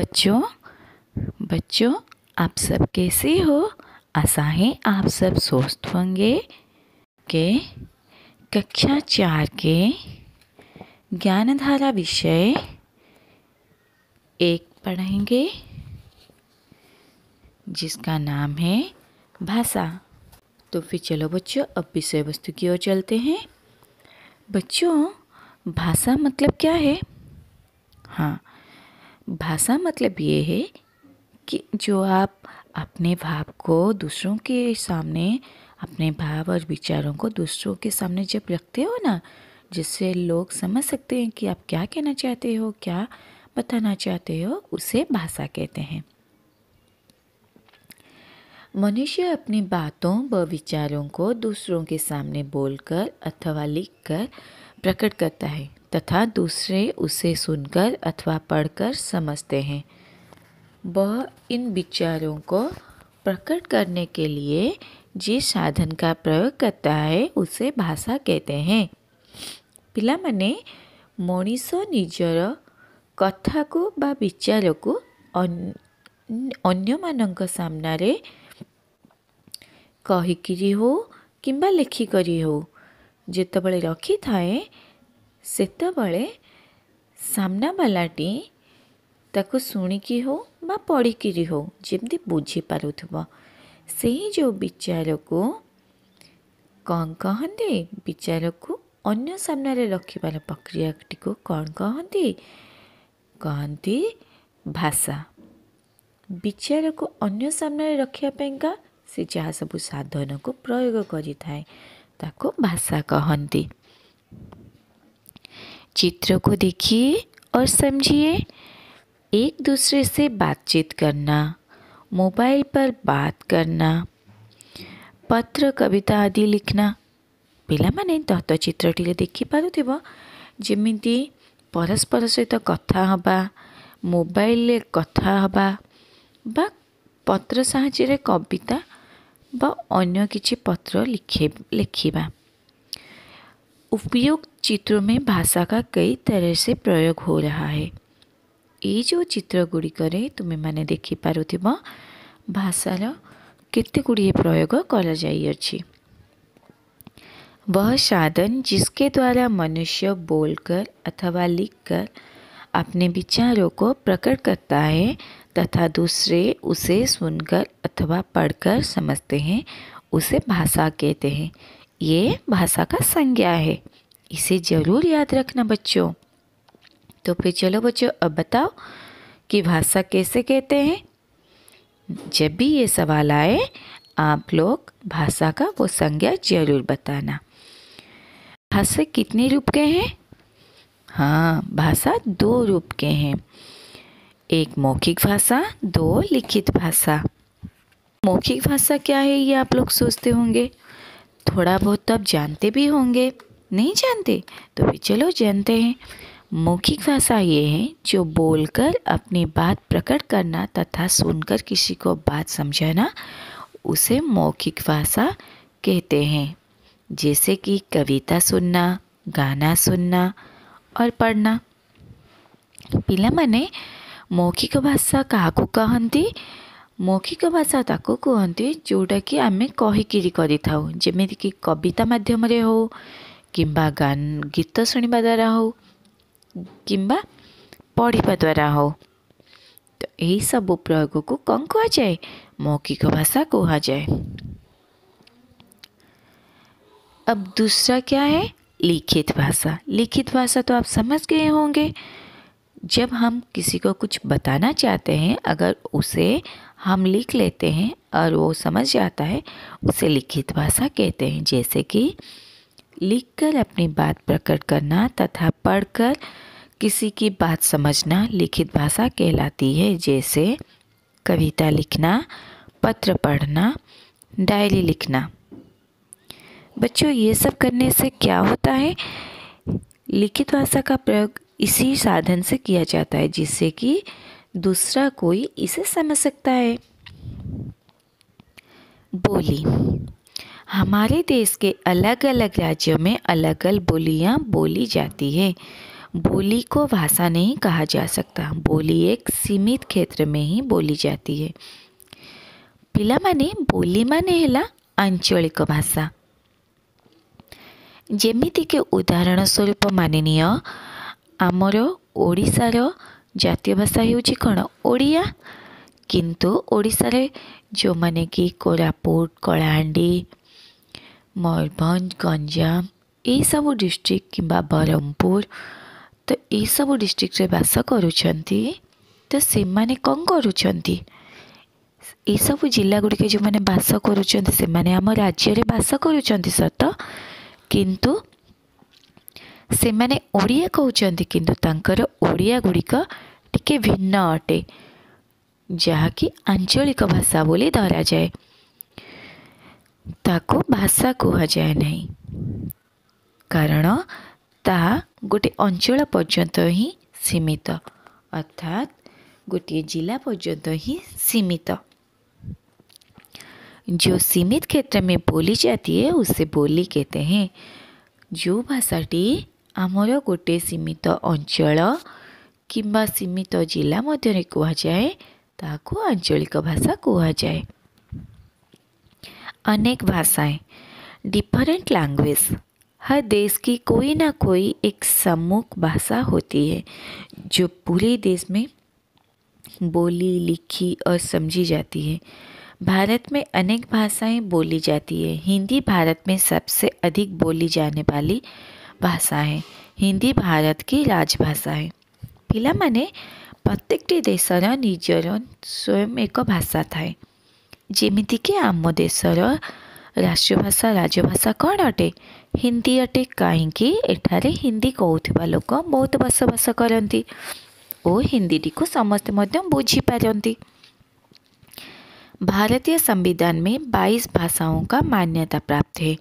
बच्चों बच्चों आप सब कैसे हो। आशा है आप सब स्वस्थ होंगे। के कक्षा 4 के ज्ञानधारा विषय 1 पढ़ेंगे जिसका नाम है भाषा। तो फिर चलो बच्चों अब विषय वस्तु की ओर चलते हैं। बच्चों भाषा मतलब क्या है? हाँ, भाषा मतलब ये है कि जो आप अपने भाव को दूसरों के सामने, अपने भाव और विचारों को दूसरों के सामने जब रखते हो ना, जिससे लोग समझ सकते हैं कि आप क्या कहना चाहते हो, क्या बताना चाहते हो, उसे भाषा कहते हैं। मनुष्य अपनी बातों व विचारों को दूसरों के सामने बोलकर अथवा लिखकर प्रकट करता है तथा दूसरे उसे सुनकर अथवा पढ़कर समझते हैं। वह इन विचारों को प्रकट करने के लिए जिस साधन का प्रयोग करता है उसे भाषा कहते हैं। पिलामाने मनीष निजर कथा को बा विचार को अन्य मानक सामने कहीकिरी हो किंबा लेखिकरी हो जेतबेले रखी थाए सेतबेले सामना वालाटी ताको शुणिकी हो बा पढ़िकी हो जमती बुझी पारुथबो सेही जो विचार को कौन कहते? विचार को अन्य सामने रखिबार प्रक्रियाटी को कौन कहते? कहती भाषा। विचार को अन्य सामने रखिया से जहाँ सब साधन को प्रयोग करि थाए ताको भाषा कहती। चित्र को देखिए और समझिए। एक दूसरे से बातचीत करना, मोबाइल पर बात करना, पत्र कविता आदि लिखना। पिलामाने तत्वचित्रटी देखि पारुथिबो जेमिति परस्पर सहित कथा हबा, मोबाइल कथा हबा बा पत्र साहाय्य कविता बा अन्य किछि पत्र लिखिबा। उपयुक्त चित्रों में भाषा का कई तरह से प्रयोग हो रहा है। ये जो चित्र गुड़िक तुम्हें माने देखि पारुथिबो भाषार केते गुड़िए प्रयोग करा जाइअछि। वह साधन जिसके द्वारा मनुष्य बोलकर अथवा लिखकर अपने विचारों को प्रकट करता है तथा दूसरे उसे सुनकर अथवा पढ़कर समझते हैं उसे भाषा कहते हैं। ये भाषा का संज्ञा है, इसे जरूर याद रखना बच्चों। तो फिर चलो बच्चों अब बताओ कि भाषा कैसे कहते हैं। जब भी ये सवाल आए आप लोग भाषा का वो संज्ञा जरूर बताना। भाषा कितने रूप के हैं? हाँ, भाषा 2 रूप के हैं, एक मौखिक भाषा, 2 लिखित भाषा। मौखिक भाषा क्या है ये आप लोग सोचते होंगे, थोड़ा बहुत तो आप जानते भी होंगे। नहीं जानते तो भी चलो जानते हैं। मौखिक भाषा ये है जो बोलकर अपनी बात प्रकट करना तथा सुनकर किसी को बात समझाना, उसे मौखिक भाषा कहते हैं। जैसे कि कविता सुनना, गाना सुनना और पढ़ना। पिलामाने मौखिक भाषा काहाकू कहती? मौखिक भाषा ताको कहती जोटा कि आमे कहीकिरी करिथाउ, जेमिति कि कविता माध्यम रे हो किंबा गीत सुनिबा द्वारा हो किंबा पढ़िबा द्वारा हो। तो यही सब प्रयोग को कौन कहा जाए? मौखिक भाषा कहा जाए। अब दूसरा क्या है? लिखित भाषा। लिखित भाषा तो आप समझ गए होंगे। जब हम किसी को कुछ बताना चाहते हैं, अगर उसे हम लिख लेते हैं और वो समझ जाता है, उसे लिखित भाषा कहते हैं। जैसे कि लिखकर अपनी बात प्रकट करना तथा पढ़कर किसी की बात समझना लिखित भाषा कहलाती है। जैसे कविता लिखना, पत्र पढ़ना, डायरी लिखना। बच्चों ये सब करने से क्या होता है? लिखित भाषा का प्रयोग इसी साधन से किया जाता है जिससे कि दूसरा कोई इसे समझ सकता है। बोली। हमारे देश के अलग अलग राज्यों में अलग अलग बोलियां बोली जाती है। बोली को भाषा नहीं कहा जा सकता। बोली एक सीमित क्षेत्र में ही बोली जाती है। पिलामाने बोली माने हेला आंचलिक भाषा। जेमिति के उदाहरण स्वरूप माननीय आमर ओडिशार जातीय भाषा हेउची कौन ओडिया। किंतु ओडिशा रे जो माने कि कोरापुट कलाहांडी मयूरभंज गंजाम यही सब डिस्ट्रिक्ट किंबा बरहमपुर तो यही सब डिस्ट्रिक्ट रे बास करुछंती। तो से माने कौन करुछंती ये सब जिला गुड़िके जो माने बास करुछंती से माने आम राज्य रे बास करुछंती सत किंतु से माने ओडिया कहउछंती किंतु तांकर ओडिया गुड़िक टिके भिन्न अटे जहाँकि आंचलिक भाषा बोली धरा जाए। ताको भाषा कह जाए नहीं कारण ता गोटे अंचल पर्यंत ही सीमित अर्थात गोटे जिला पर्यंत ही सीमित। जो सीमित क्षेत्र में बोली जाती है उसे बोली कहते हैं। जो भाषाटी आमर गोटे सीमित अंचल किंबा सीमित जिला मध्य कह जाए ताको आंचलिक भाषा कह जाए। अनेक भाषाएं डिफरेंट लैंग्वेज। हर देश की कोई ना कोई एक सम्मुख भाषा होती है जो पूरे देश में बोली लिखी और समझी जाती है। भारत में अनेक भाषाएं बोली जाती है। हिंदी भारत में सबसे अधिक बोली जाने वाली भाषा है। हिंदी भारत की राजभाषा है। पिलामाने प्रत्येकटी देशर निजर स्वयं एक भाषा थाए। जेमिति कि आम देशर राष्ट्रभाषा राजभाषा कौन अटे हिंदी अटे। कहीं एठारे हिंदी कहूथिबा लोक बहुत बसबास करती और हिंदी को समस्त मध्य बुझी पारती। भारतीय संविधान में 22 भाषाओं का मान्यता प्राप्त है।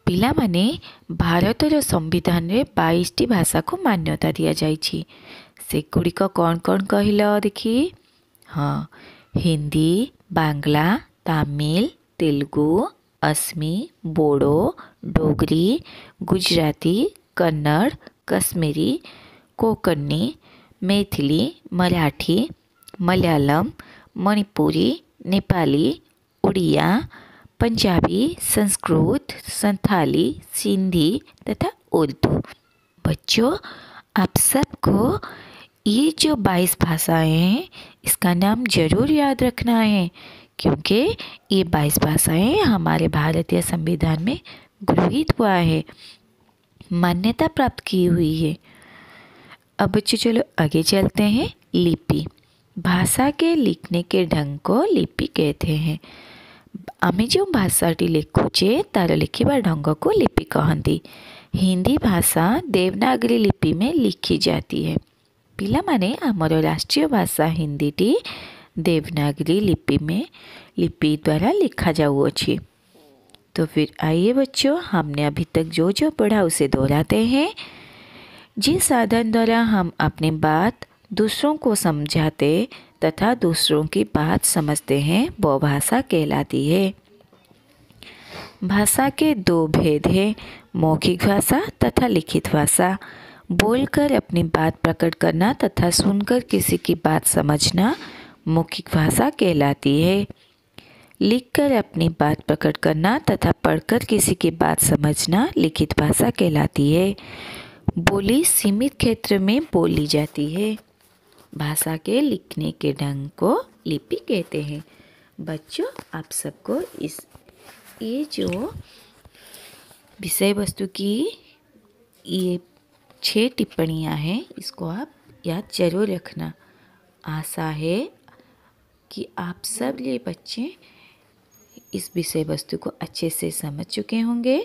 पिलामाने भारतर संविधान में 22टी भाषा को मान्यता दिया जाइछि। से गुड़िक कौन कौन कहल देखिए। हाँ, हिंदी बांग्ला तमिल तेलुगु असमी बोडो डोगरी गुजराती कन्नड़ कश्मीरी कोंकणी मैथिली मराठी मलयालम मणिपुरी नेपाली उड़िया पंजाबी संस्कृत संथाली सिंधी तथा उर्दू। बच्चों आप सबको ये जो 22 भाषाएं हैं इसका नाम जरूर याद रखना है क्योंकि ये 22 भाषाएं हमारे भारतीय संविधान में गृहीत हुआ है मान्यता प्राप्त की हुई है। अब बच्चों चलो आगे चलते हैं। लिपि भाषा के लिखने के ढंग को लिपि कहते हैं। आमे जो भाषाटी लिखुचे तार लिखिबा ढंग को लिपि कहती। हिंदी भाषा देवनागरी लिपि में लिखी जाती है। पिलामाने आमर राष्ट्रीय भाषा हिंदीटी देवनागरी लिपि द्वारा लिखा जाऊँगी। तो फिर आइए बच्चों हमने अभी तक जो जो पढ़ा उसे दोहराते हैं। जिस साधन द्वारा हम अपनी बात दूसरों को समझाते तथा दूसरों की बात समझते हैं वो भाषा कहलाती है। भाषा के 2 भेद हैं, मौखिक भाषा तथा लिखित भाषा। बोलकर अपनी बात प्रकट करना तथा सुनकर किसी की बात समझना मौखिक भाषा कहलाती है। लिखकर अपनी बात प्रकट करना तथा पढ़कर किसी की बात समझना लिखित भाषा कहलाती है। बोली सीमित क्षेत्र में बोली जाती है। भाषा के लिखने के ढंग को लिपि कहते हैं। बच्चों आप सबको ये जो विषय वस्तु की ये 6 टिप्पणियाँ हैं इसको आप याद जरूर रखना। आशा है कि आप सब ये बच्चे इस विषय वस्तु को अच्छे से समझ चुके होंगे।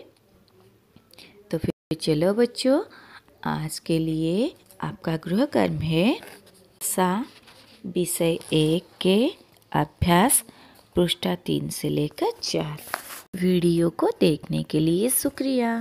तो फिर चलो बच्चों आज के लिए आपका गृह कर्म है भाषा विषय 1 के अभ्यास पृष्ठ 3 से लेकर 4। वीडियो को देखने के लिए शुक्रिया।